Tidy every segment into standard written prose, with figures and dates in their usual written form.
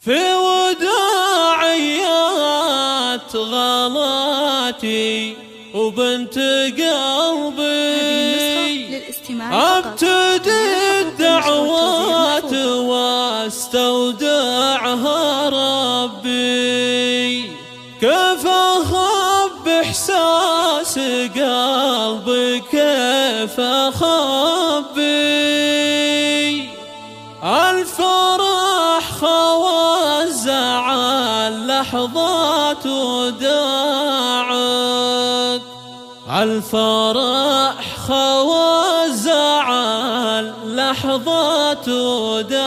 في وداعيات غلاتي وبنت قلبي ابتدي الدعوات واستودعها ربي. كيف اخب احساس قلبي كيف اخبي الفرح خوى الزعل لحظات وداعت. الفرح خوى الزعل لحظات وداعت.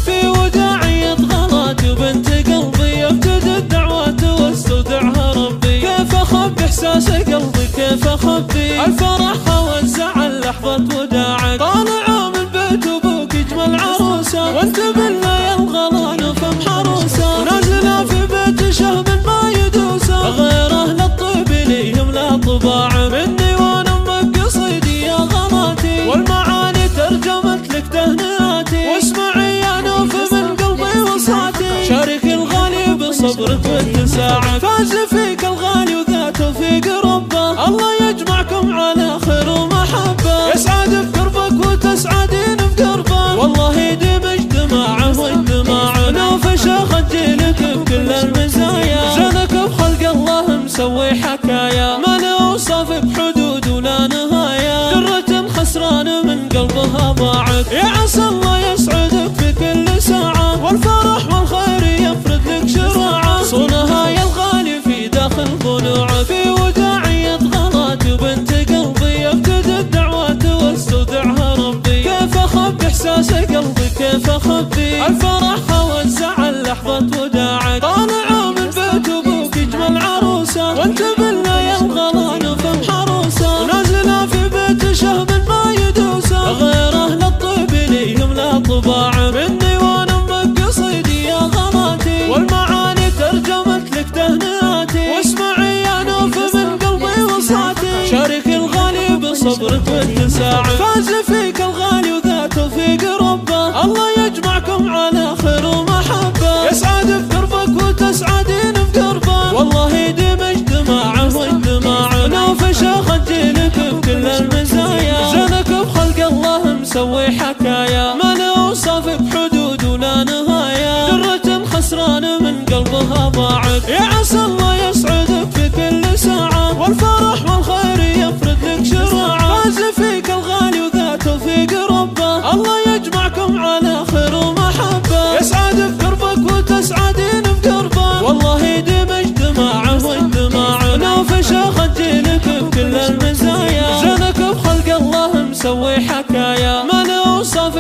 في وداعية غلاتي وبنت قلبي ابتدي الدعوات واستودعها ربي. كيف اخبي احساس قلبي كيف اخبي الفرح خوى الزعل لحظة وداعك. طالعة من بيت ابوك اجمل عروسة وانت بالليل الغلان فم حروسة. نازلة في بيت شهم ما يدوسه غير اهل الطيب ليهم لا طباع مني وانا امك قصيدي يا غلاتي. والمعاني ترجمت لك تهنئاتي واسمعي يا نوف من قلبي وصاتي. شارك الغالي بصبرك واتساعك فاز فيك الغالي وذا توفيق ربه. الله يجمعكم على خير ومحبه يسعد في قربك وتسعدين في قربه. والله يديم اجتماعه واجتماعه نوف شيخ جيلك بكل المزايا. جنك بخلق الله مسوي حكايا ما نوصف بحدود ولا نهايه. درة خسران من قلبها ضاعت يا عسى الله يسعدك في كل ساعه. والفرح والخير يفرد لك شراعه صونها يا الغالي في داخل ضلوعه. في وداعية غلاتي وبنت قلبي ابتدي الدعوات واستودعها ربي. كيف اخبي احساس قلبي كيف اخبي الفرح خوى الزعل لحظة وداعك. طالعة من بيت ابوك اجمل عروسة وانت بالليل غلان فم حروسة. نازلة في بيت شهم ما يدوسه غير اهل الطيب ليهم لا طباع مني وانا امك قصيدي يا غلاتي. والمعاني ترجمت لك تهنئاتي واسمعي يا نوف من قلبي وصاتي. شارك الغالي بصبرك واتساعك فاز فيك الغالي وذا توفيق ربه. الله يجمعكم على خير ومحبه يسعد في قربك وتسعدين في قربه. والله يديم اجتماعه واجتماعه نوف شيخ جيلك بكل المزايا. جنك بخلق الله مسوي حكايا ما نوصف بحدود ولا نهايه. درة خسران من قلبها ضاعت يا عسى الله يسعدك في كل ساعه. والفرح والخير يفرد لك شراعه فاز فيك الغالي وذا توفيق ربه. الله يجمعكم على خير ومحبه يسعد في قربك وتسعدين في قربه. والله يديم اجتماعه واجتماعه نوف شيخ جيلك بكل المزايا. جنك بخلق الله مسوي حكايا ما نوصف